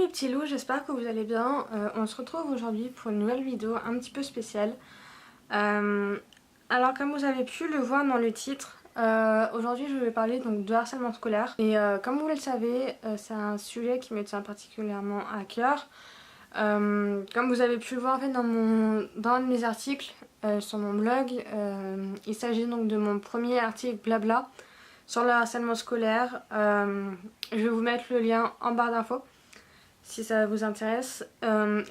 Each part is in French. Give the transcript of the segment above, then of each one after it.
les petits loups, j'espère que vous allez bien. On se retrouve aujourd'hui pour une nouvelle vidéo un petit peu spéciale. Alors comme vous avez pu le voir dans le titre, aujourd'hui je vais parler donc de harcèlement scolaire. Et comme vous le savez, c'est un sujet qui me tient particulièrement à cœur. Comme vous avez pu le voir en fait dans un de mes articles sur mon blog, il s'agit donc de mon premier article blabla sur le harcèlement scolaire. Je vais vous mettre le lien en barre d'infos si ça vous intéresse.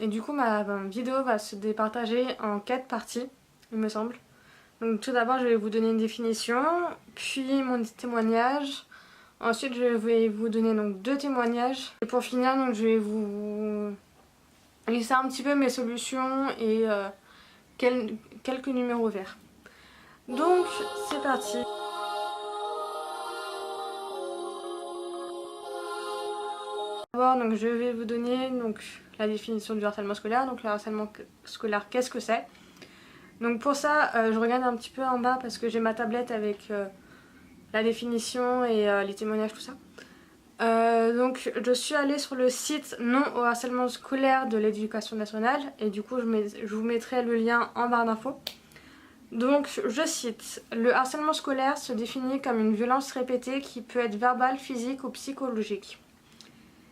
Et du coup ma vidéo va se départager en 4 parties, il me semble. Donc tout d'abord je vais vous donner une définition, puis mon témoignage. Ensuite je vais vous donner donc 2 témoignages. Et pour finir donc je vais vous lisser un petit peu mes solutions et quelques numéros verts. Donc c'est parti. D'abord, donc, je vais vous donner donc, la définition du harcèlement scolaire. Donc le harcèlement scolaire, qu'est-ce que c'est? Donc pour ça, je regarde un petit peu en bas parce que j'ai ma tablette avec la définition et les témoignages, tout ça. Donc je suis allée sur le site Non au harcèlement scolaire de l'éducation nationale et du coup je vous mettrai le lien en barre d'infos. Donc je cite: le harcèlement scolaire se définit comme une violence répétée qui peut être verbale, physique ou psychologique.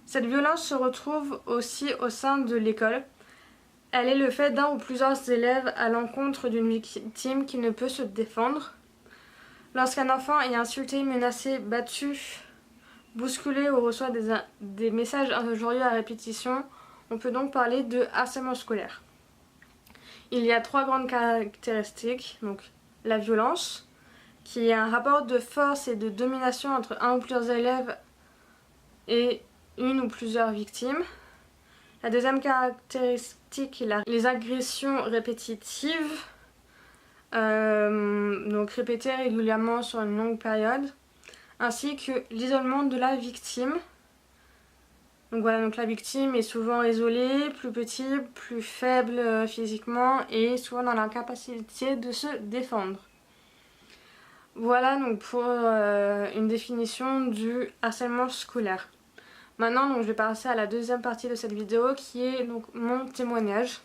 Cette violence se retrouve aussi au sein de l'école. Elle est le fait d'un ou plusieurs élèves à l'encontre d'une victime qui ne peut se défendre. Lorsqu'un enfant est insulté, menacé, battu, bousculé ou reçoit des messages injurieux à répétition, on peut donc parler de harcèlement scolaire. Il y a 3 grandes caractéristiques. Donc la violence, qui est un rapport de force et de domination entre un ou plusieurs élèves et une ou plusieurs victimes. La deuxième caractéristique est les agressions répétitives, donc répétées régulièrement sur une longue période, ainsi que l'isolement de la victime. Donc voilà, donc la victime est souvent isolée, plus petite, plus faible physiquement et souvent dans l'incapacité de se défendre. Voilà donc pour une définition du harcèlement scolaire. Maintenant donc, je vais passer à la deuxième partie de cette vidéo qui est donc mon témoignage.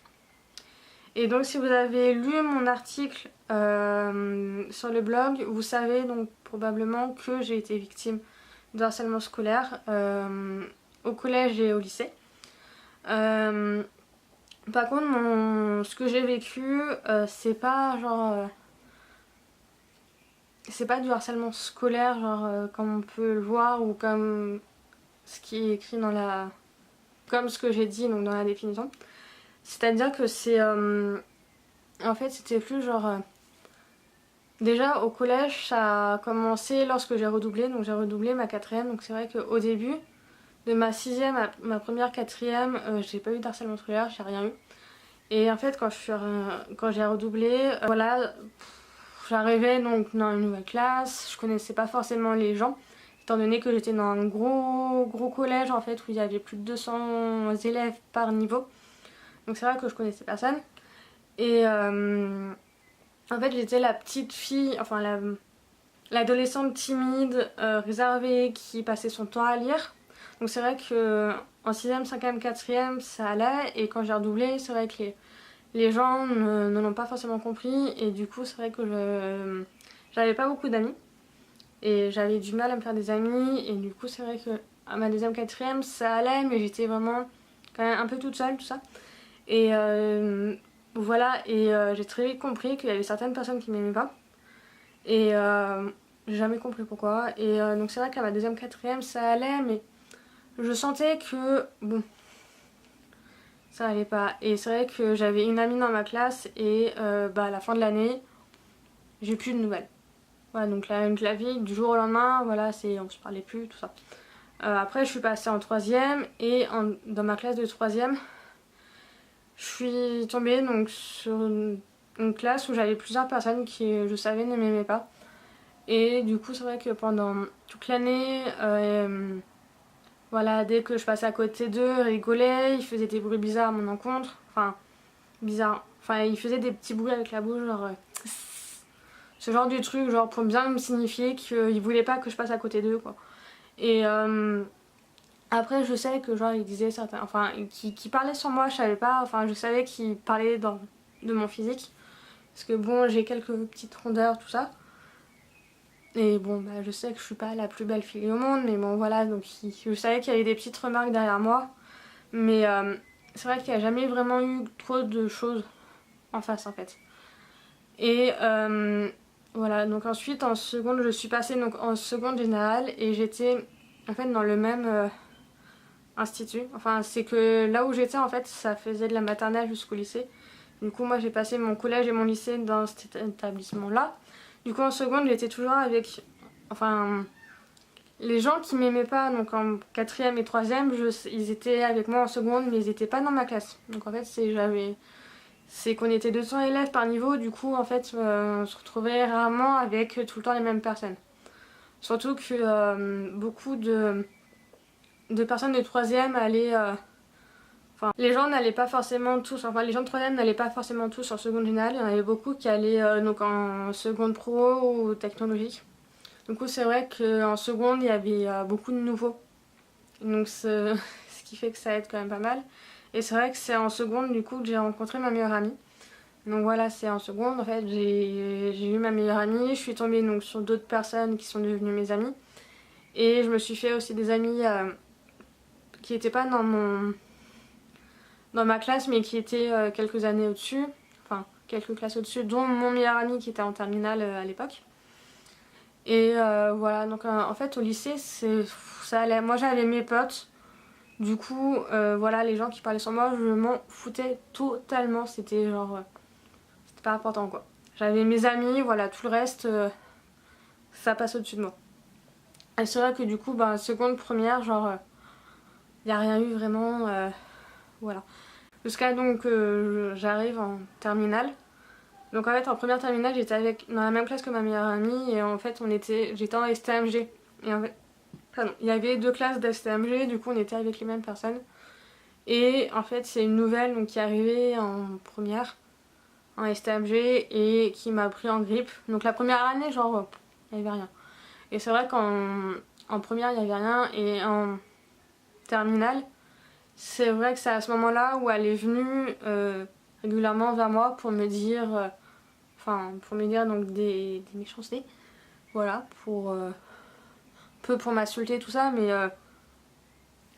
Et donc si vous avez lu mon article sur le blog, vous savez donc probablement que j'ai été victime de harcèlement scolaire au collège et au lycée. Par contre ce que j'ai vécu c'est pas genre c'est pas du harcèlement scolaire genre comme on peut le voir ou comme ce qui est écrit dans la... comme ce que j'ai dit donc dans la définition. C'est-à-dire que c'est... en fait c'était plus genre... déjà au collège ça a commencé lorsque j'ai redoublé, donc j'ai redoublé ma 4ème, donc c'est vrai qu'au début de ma 6ème à ma première 4ème, j'ai pas eu de harcèlement scolaire, j'ai rien eu. Et en fait quand j'ai redoublé, voilà, j'arrivais donc dans une nouvelle classe, je connaissais pas forcément les gens. Étant donné que j'étais dans un gros collège en fait où il y avait plus de 200 élèves par niveau. Donc c'est vrai que je connaissais personne. Et en fait j'étais la petite fille, enfin l'adolescente timide, réservée, qui passait son temps à lire. Donc c'est vrai que en 6ème, 5ème, 4ème ça allait. Et quand j'ai redoublé c'est vrai que les gens ne l'ont pas forcément compris. Et du coup c'est vrai que j'avais pas beaucoup d'amis. Et j'avais du mal à me faire des amis et du coup c'est vrai que à ma 2ème, 4ème ça allait mais j'étais vraiment quand même un peu toute seule tout ça. Et voilà, et j'ai très vite compris qu'il y avait certaines personnes qui m'aimaient pas. Et j'ai jamais compris pourquoi. Et donc c'est vrai qu'à ma 2ème, 4ème ça allait mais je sentais que bon ça allait pas. Et c'est vrai que j'avais une amie dans ma classe et à la fin de l'année j'ai plus de nouvelles. Voilà, donc la vie du jour au lendemain, voilà, on se parlait plus, tout ça. Après je suis passée en 3ème et dans ma classe de 3ème, je suis tombée donc sur une classe où j'avais plusieurs personnes qui je savais ne m'aimaient pas. Et du coup c'est vrai que pendant toute l'année, voilà, dès que je passais à côté d'eux, ils rigolaient, ils faisaient des bruits bizarres à mon encontre. Enfin, bizarre. Enfin, ils faisaient des petits bruits avec la bouche, genre... ce genre de truc, genre pour bien me signifier qu'ils voulaient pas que je passe à côté d'eux, quoi. Et Après je sais que genre il disait certains, enfin qui parlait sur moi, je savais pas, enfin je savais qu'il parlait de mon physique. Parce que bon, j'ai quelques petites rondeurs, tout ça. Et bon, bah, je sais que je suis pas la plus belle fille au monde, mais bon, voilà, donc je savais qu'il y avait des petites remarques derrière moi. Mais c'est vrai qu'il n'y a jamais vraiment eu trop de choses en face, en fait. Et voilà, donc ensuite, en seconde, je suis passée donc, en seconde générale et j'étais en fait dans le même institut. Enfin, c'est que là où j'étais, en fait, ça faisait de la maternelle jusqu'au lycée. Du coup, moi, j'ai passé mon collège et mon lycée dans cet établissement-là. Du coup, en seconde, j'étais toujours avec... Enfin, les gens qui m'aimaient pas, donc en quatrième et troisième, ils étaient avec moi en seconde, mais ils étaient pas dans ma classe. Donc en fait, c'est qu'on était 200 élèves par niveau, du coup, en fait, on se retrouvait rarement avec tout le temps les mêmes personnes. Surtout que beaucoup de personnes de troisième allaient... Enfin, les gens n'allaient pas forcément tous, enfin les gens de troisième n'allaient pas forcément tous en seconde générale, il y en avait beaucoup qui allaient donc en seconde pro ou technologique. Du coup c'est vrai qu'en seconde il y avait beaucoup de nouveaux, donc ce qui fait que ça aide quand même pas mal. Et c'est vrai que c'est en seconde du coup que j'ai rencontré ma meilleure amie. Donc voilà, c'est en seconde en fait, j'ai eu ma meilleure amie, je suis tombée donc sur d'autres personnes qui sont devenues mes amies. Et je me suis fait aussi des amis qui n'étaient pas dans ma classe mais qui étaient quelques années au-dessus, enfin quelques classes au-dessus, dont mon meilleur ami qui était en terminale à l'époque. Et voilà, donc en fait au lycée ça allait, moi j'avais mes potes, du coup voilà, les gens qui parlaient sur moi je m'en foutais totalement, c'était genre, c'était pas important quoi. J'avais mes amis, voilà, tout le reste ça passe au-dessus de moi. Et c'est vrai que du coup, bah, seconde, première, genre, y a rien eu vraiment, voilà. Jusqu'à donc j'arrive en terminale. Donc en fait en première terminale j'étais dans la même classe que ma meilleure amie et en fait j'étais en STMG. Et en fait, pardon, il y avait deux classes d'STMG, du coup on était avec les mêmes personnes. Et en fait c'est une nouvelle donc, qui est arrivée en première en STMG et qui m'a pris en grippe. Donc la première année genre il n'y avait rien. Et c'est vrai qu'en première il n'y avait rien et en terminale c'est vrai que c'est à ce moment-là où elle est venue régulièrement vers moi pour me dire, pour me dire donc des méchancetés, voilà, pour peu pour m'insulter tout ça, mais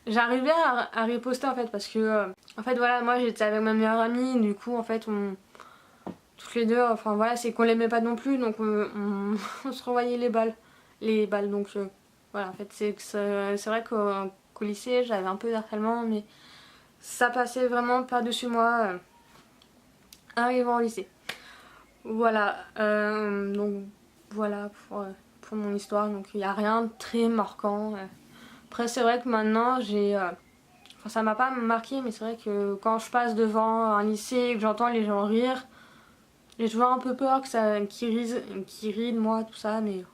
j'arrivais à riposter en fait parce que en fait voilà, moi j'étais avec ma meilleure amie, du coup en fait toutes les deux, enfin voilà, c'est qu'on l'aimait pas non plus, donc on se renvoyait les balles, donc voilà, en fait c'est vrai qu'au lycée j'avais un peu d'harcèlement, mais ça passait vraiment par-dessus moi arrivant au lycée. Voilà, donc voilà pour mon histoire, donc il n'y a rien de très marquant. Après c'est vrai que maintenant enfin ça m'a pas marqué, mais c'est vrai que quand je passe devant un lycée et que j'entends les gens rire, j'ai toujours un peu peur qu'ils rient de moi, tout ça, mais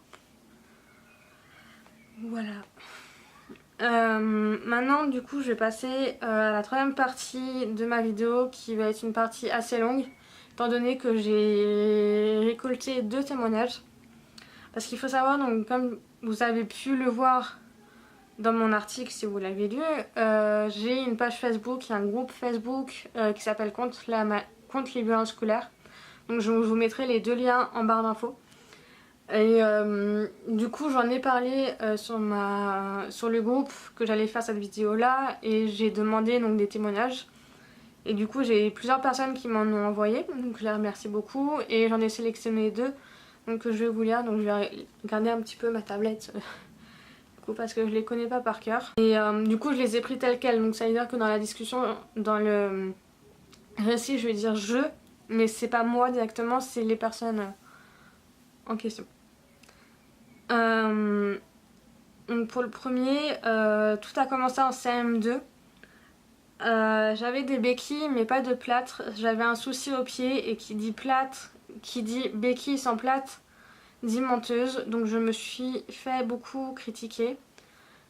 voilà. Maintenant du coup je vais passer à la troisième partie de ma vidéo qui va être une partie assez longue étant donné que j'ai récolté deux témoignages. Parce qu'il faut savoir, donc comme vous avez pu le voir dans mon article si vous l'avez lu, j'ai une page Facebook et un groupe Facebook qui s'appelle contre les violences scolaires. Donc je vous mettrai les deux liens en barre d'infos. Et du coup j'en ai parlé sur le groupe que j'allais faire cette vidéo là et j'ai demandé donc des témoignages. Et du coup j'ai plusieurs personnes qui m'en ont envoyé, donc je les remercie beaucoup et j'en ai sélectionné deux donc je vais vous lire, donc je vais regarder un petit peu ma tablette du coup parce que je les connais pas par cœur. Et du coup je les ai pris tels quels, donc ça veut dire que dans la discussion, dans le récit je vais dire je, mais c'est pas moi directement, c'est les personnes en question. Donc pour le premier, tout a commencé en CM2. J'avais des béquilles mais pas de plâtre, j'avais un souci au pied et qui dit plâtre, qui dit béquille sans plâtre dit menteuse, donc je me suis fait beaucoup critiquer.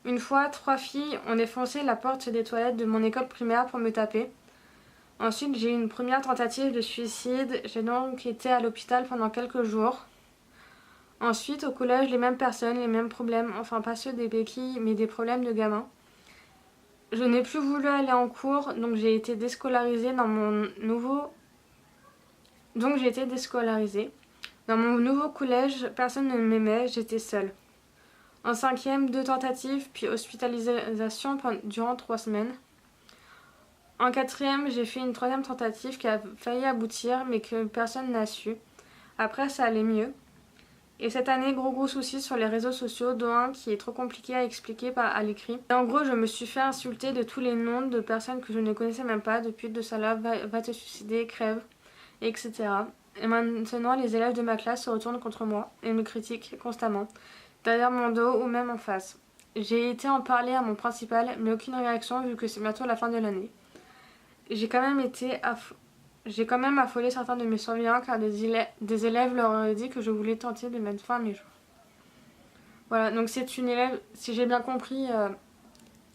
Une fois, 3 filles ont défoncé la porte des toilettes de mon école primaire pour me taper. Ensuite, j'ai eu une première tentative de suicide, j'ai donc été à l'hôpital pendant quelques jours. Ensuite, au collège, les mêmes personnes, les mêmes problèmes, enfin pas ceux des béquilles mais des problèmes de gamins. Je n'ai plus voulu aller en cours, donc j'ai été déscolarisée dans mon nouveau... Donc j'ai été déscolarisée. Dans mon nouveau collège, personne ne m'aimait, j'étais seule. En cinquième, 2 tentatives, puis hospitalisation durant 3 semaines. En quatrième, j'ai fait une 3e tentative qui a failli aboutir, mais que personne n'a su. Après, ça allait mieux. Et cette année, gros souci sur les réseaux sociaux, dont un qui est trop compliqué à expliquer à l'écrit. Et en gros, je me suis fait insulter de tous les noms de personnes que je ne connaissais même pas, de pute, de salope, va te suicider, crève, etc. Et maintenant, les élèves de ma classe se retournent contre moi et me critiquent constamment, derrière mon dos ou même en face. J'ai été en parler à mon principal, mais aucune réaction vu que c'est bientôt la fin de l'année. J'ai quand même affolé certains de mes surveillants car des élèves leur auraient dit que je voulais tenter de mettre fin à mes jours. Voilà, donc c'est une élève, si j'ai bien compris,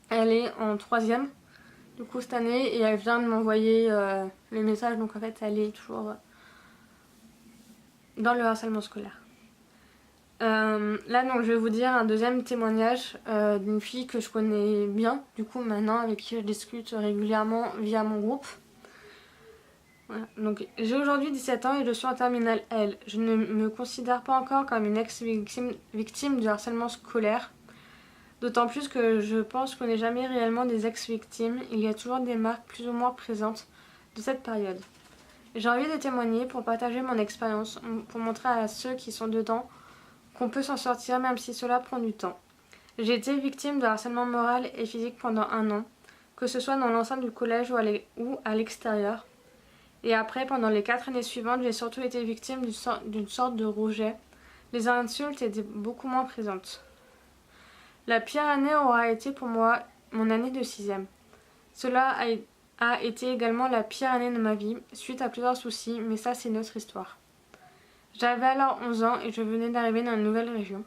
elle est en 3e, du coup cette année, et elle vient de m'envoyer le message, donc en fait elle est toujours dans le harcèlement scolaire. Là donc je vais vous dire un deuxième témoignage d'une fille que je connais bien, du coup maintenant avec qui je discute régulièrement via mon groupe. Voilà. Donc j'ai aujourd'hui 17 ans et je suis en terminale L. Je ne me considère pas encore comme une ex-victime du harcèlement scolaire. D'autant plus que je pense qu'on n'est jamais réellement des ex-victimes. Il y a toujours des marques plus ou moins présentes de cette période. J'ai envie de témoigner pour partager mon expérience, pour montrer à ceux qui sont dedans qu'on peut s'en sortir même si cela prend du temps. J'ai été victime de harcèlement moral et physique pendant 1 an, que ce soit dans l'enceinte du collège ou à l'extérieur. Et après, pendant les 4 années suivantes, j'ai surtout été victime d'une sorte de rejet. Les insultes étaient beaucoup moins présentes. La pire année aura été pour moi mon année de 6e. Cela a été également la pire année de ma vie, suite à plusieurs soucis, mais ça c'est notre histoire. J'avais alors 11 ans et je venais d'arriver dans une nouvelle région.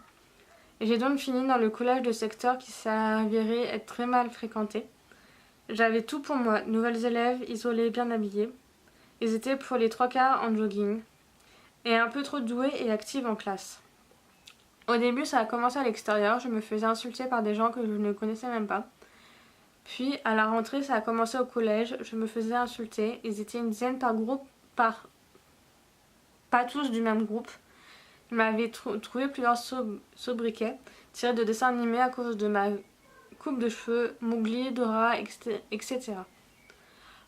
Et j'ai donc fini dans le collège de secteur qui s'est avéré être très mal fréquenté. J'avais tout pour moi, nouvelles élèves, isolés, bien habillés. Ils étaient pour les 3/4 en jogging, et un peu trop doués et actifs en classe. Au début, ça a commencé à l'extérieur, je me faisais insulter par des gens que je ne connaissais même pas. Puis, à la rentrée, ça a commencé au collège, je me faisais insulter. Ils étaient une dizaine par groupe, pas tous du même groupe. Ils m'avaient trouvé plusieurs sobriquets tirés de dessins animés à cause de ma coupe de cheveux, Mowgli, Dora, etc.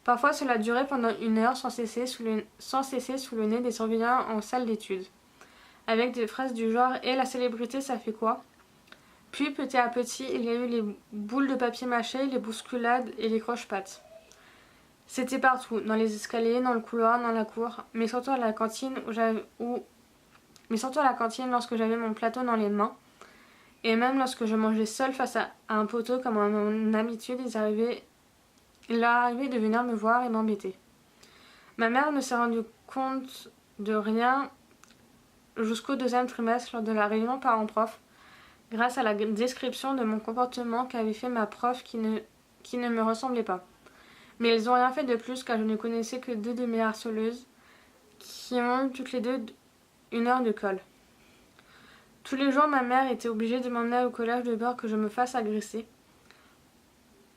Parfois, cela durait pendant 1 heure sans cesser sous le nez des surveillants en salle d'études, avec des phrases du genre « Et la célébrité, ça fait quoi ?» Puis, petit à petit, il y a eu les boules de papier mâché, les bousculades et les croche-pattes. C'était partout, dans les escaliers, dans le couloir, dans la cour, mais surtout à la cantine lorsque j'avais mon plateau dans les mains. Et même lorsque je mangeais seule face à un poteau comme à mon habitude, il leur arrivait de venir me voir et m'embêter. Ma mère ne s'est rendue compte de rien jusqu'au 2e trimestre lors de la réunion parents-prof, grâce à la description de mon comportement qu'avait fait ma prof qui ne me ressemblait pas. Mais ils n'ont rien fait de plus car je ne connaissais que 2 de mes harceleuses qui ont toutes les 2 1 heure de colle. Tous les jours, ma mère était obligée de m'emmener au collège de peur que je me fasse agresser.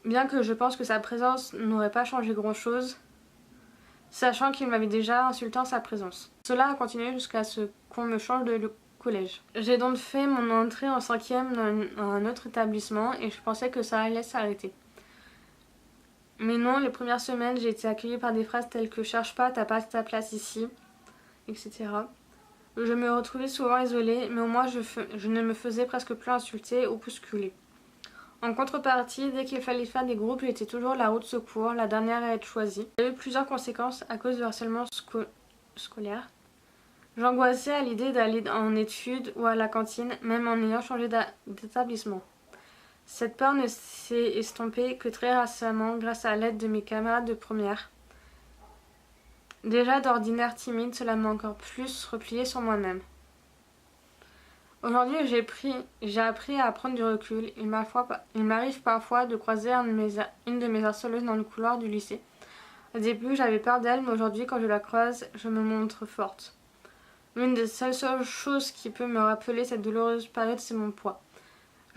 Bien que je pense que sa présence n'aurait pas changé grand-chose, sachant qu'il m'avait déjà insulté en sa présence. Cela a continué jusqu'à ce qu'on me change de collège. J'ai donc fait mon entrée en 5e dans un autre établissement et je pensais que ça allait s'arrêter. Mais non, les premières semaines, j'ai été accueillie par des phrases telles que « cherche pas, t'as pas ta place ici », etc. Je me retrouvais souvent isolée, mais au moins je ne me faisais presque plus insulter ou bousculer. En contrepartie, dès qu'il fallait faire des groupes, j'étais toujours la roue de secours, la dernière à être choisie. Il y a eu plusieurs conséquences à cause du harcèlement scolaire. J'angoissais à l'idée d'aller en études ou à la cantine, même en ayant changé d'établissement. Cette peur ne s'est estompée que très récemment grâce à l'aide de mes camarades de première. Déjà d'ordinaire timide, cela m'a encore plus repliée sur moi-même. Aujourd'hui, j'ai appris à prendre du recul. Il m'arrive parfois de croiser une de mes harceleuses dans le couloir du lycée. Au début, j'avais peur d'elle, mais aujourd'hui, quand je la croise, je me montre forte. L'une des seules choses qui peut me rappeler cette douloureuse période, c'est mon poids.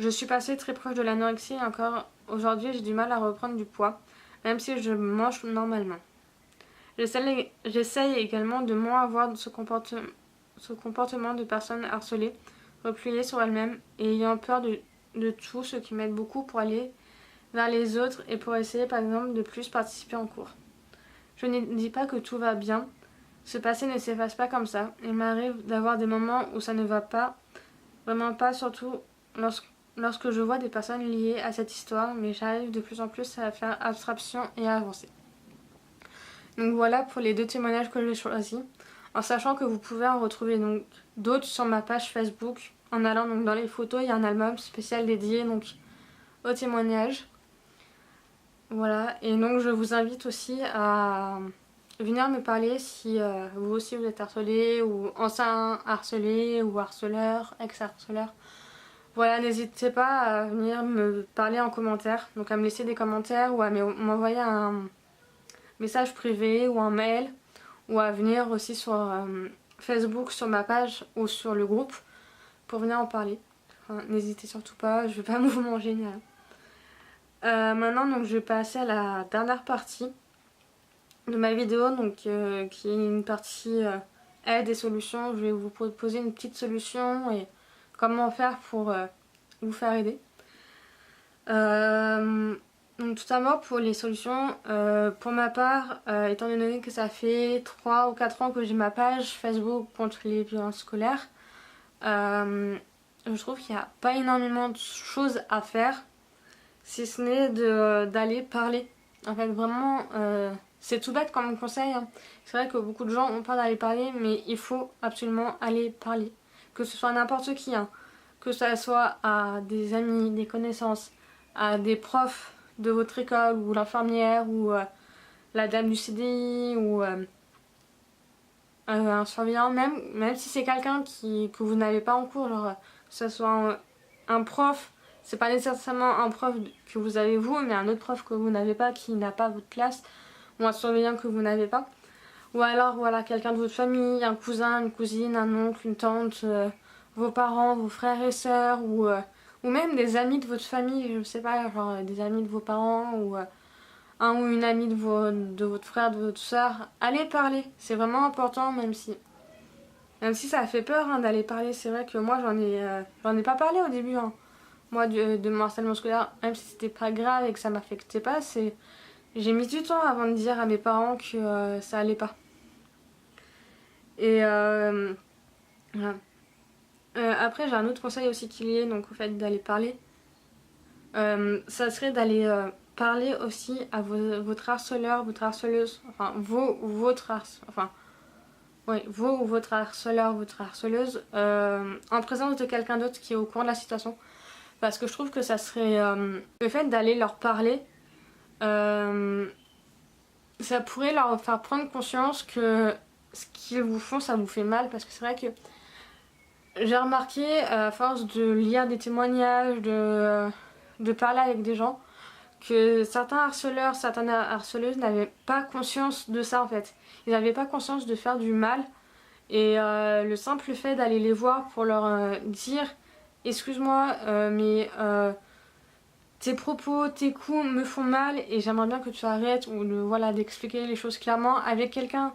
Je suis passée très proche de l'anorexie et encore aujourd'hui j'ai du mal à reprendre du poids, même si je mange normalement. J'essaye également de moins avoir ce comportement de personnes harcelées, repliées sur elles-mêmes et ayant peur de tout, ce qui m'aide beaucoup pour aller vers les autres et pour essayer par exemple de plus participer en cours. Je ne dis pas que tout va bien, ce passé ne s'efface pas comme ça. Il m'arrive d'avoir des moments où ça ne va pas, vraiment pas, surtout lorsque je vois des personnes liées à cette histoire, mais j'arrive de plus en plus à faire abstraction et à avancer. Donc voilà pour les 2 témoignages que j'ai choisis, en sachant que vous pouvez en retrouver donc d'autres sur ma page Facebook. En allant donc dans les photos, il y a un album spécial dédié donc aux témoignages. Voilà, et donc je vous invite aussi à venir me parler si vous aussi vous êtes harcelé ou ancien harcelé ou harceleur, ex-harceleur. Voilà, n'hésitez pas à venir me parler en commentaire, donc à me laisser des commentaires ou à m'envoyer un message privé ou un mail ou à venir aussi sur Facebook, sur ma page ou sur le groupe pour venir en parler. Enfin, n'hésitez surtout pas, je vais pas vous manger ni rien. Maintenant donc je vais passer à la dernière partie de ma vidéo, donc qui est une partie aide et solutions. Je vais vous proposer une petite solution et comment faire pour vous faire aider. Donc tout d'abord pour les solutions, pour ma part, étant donné que ça fait 3 ou 4 ans que j'ai ma page Facebook contre les violences scolaires, je trouve qu'il n'y a pas énormément de choses à faire, si ce n'est d'aller parler. En fait vraiment, c'est tout bête comme conseil, hein. C'est vrai que beaucoup de gens ont peur d'aller parler, mais il faut absolument aller parler. Que ce soit n'importe qui, hein. Que ce soit à des amis, des connaissances, à des profs de votre école, ou l'infirmière, ou la dame du CDI, ou un surveillant, même si c'est quelqu'un que vous n'avez pas en cours, genre que ce soit un prof, c'est pas nécessairement un prof que vous avez vous, mais un autre prof que vous n'avez pas, qui n'a pas votre classe, ou un surveillant que vous n'avez pas. Ou alors voilà, quelqu'un de votre famille, un cousin, une cousine, un oncle, une tante, vos parents, vos frères et sœurs, ou même des amis de votre famille, je sais pas, genre des amis de vos parents, ou un ou une amie de votre frère, de votre soeur. Allez parler, c'est vraiment important, même si ça fait peur, hein, d'aller parler. C'est vrai que moi j'en ai pas parlé au début, hein. Moi de mon harcèlement scolaire, même si c'était pas grave et que ça m'affectait pas, j'ai mis du temps avant de dire à mes parents que ça allait pas. Et voilà. Après j'ai un autre conseil aussi qui est lié donc au fait d'aller parler. Ça serait d'aller parler aussi à votre harceleur, votre harceleuse, enfin vos ou votre harceleur, votre harceleuse, en présence de quelqu'un d'autre qui est au courant de la situation. Parce que je trouve que ça serait le fait d'aller leur parler, ça pourrait leur faire prendre conscience que ce qu'ils vous font, ça vous fait mal. Parce que c'est vrai que j'ai remarqué, à force de lire des témoignages, de parler avec des gens, que certains harceleurs, certaines harceleuses n'avaient pas conscience de ça en fait. Ils n'avaient pas conscience de faire du mal. Et le simple fait d'aller les voir pour leur dire excuse-moi, mais tes propos, tes coups me font mal et j'aimerais bien que tu arrêtes, ou voilà, d'expliquer les choses clairement avec quelqu'un,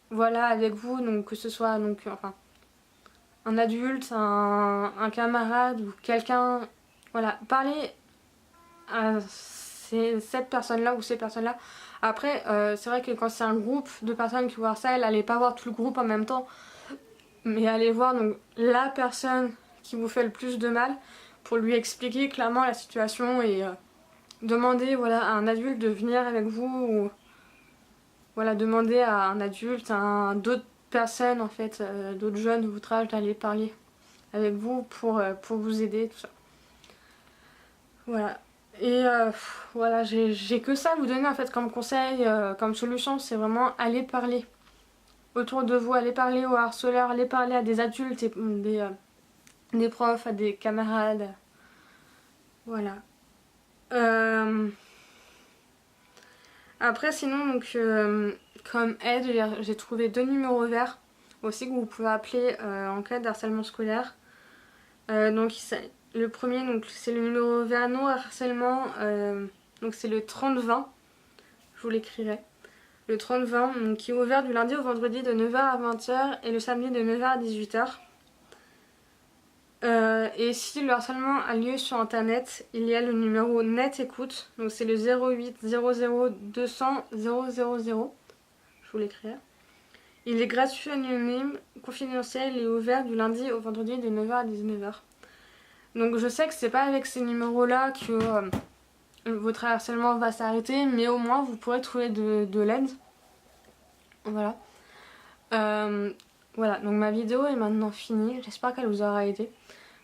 voilà, avec vous, donc que ce soit donc enfin un adulte, un camarade ou quelqu'un, voilà, parler à cette personne-là ou ces personnes-là. Après, c'est vrai que quand c'est un groupe de personnes qui vous harcèlent, allez pas voir tout le groupe en même temps, mais allez voir donc la personne qui vous fait le plus de mal pour lui expliquer clairement la situation et demander voilà, à un adulte de venir avec vous, ou voilà, demander à un adulte, à d'autres personnes en fait, d'autres jeunes de votre âge d'aller parler avec vous pour vous aider, tout ça. Voilà. Et voilà, j'ai que ça à vous donner en fait comme conseil, comme solution, c'est vraiment aller parler autour de vous, aller parler aux harceleurs, aller parler à des adultes, et des profs, à des camarades. Voilà. Après sinon donc comme aide j'ai trouvé 2 numéros verts aussi que vous pouvez appeler en cas de harcèlement scolaire. Donc Le premier, donc c'est le numéro vert non harcèlement, donc c'est le 30-20, je vous l'écrirai. Le 30-20, donc qui est ouvert du lundi au vendredi de 9h à 20h et le samedi de 9h à 18h. Et si le harcèlement a lieu sur internet, il y a le numéro Net Écoute, donc c'est le 08 00 200 000. Je vous l'écrirai. Il est gratuit, anonyme, confidentiel et ouvert du lundi au vendredi de 9h à 19h. Donc je sais que c'est pas avec ces numéros-là que votre harcèlement va s'arrêter, mais au moins vous pourrez trouver de l'aide. Voilà. Voilà, donc ma vidéo est maintenant finie, j'espère qu'elle vous aura aidé.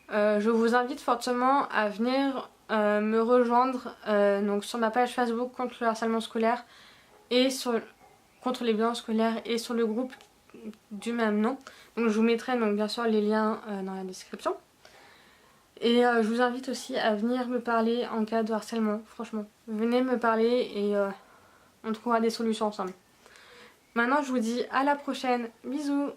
Je vous invite fortement à venir me rejoindre donc sur ma page Facebook contre le harcèlement scolaire et contre les violences scolaires et sur le groupe du même nom. Donc je vous mettrai donc bien sûr les liens dans la description. Et je vous invite aussi à venir me parler en cas de harcèlement, franchement. Venez me parler et on trouvera des solutions ensemble. Maintenant je vous dis à la prochaine, bisous.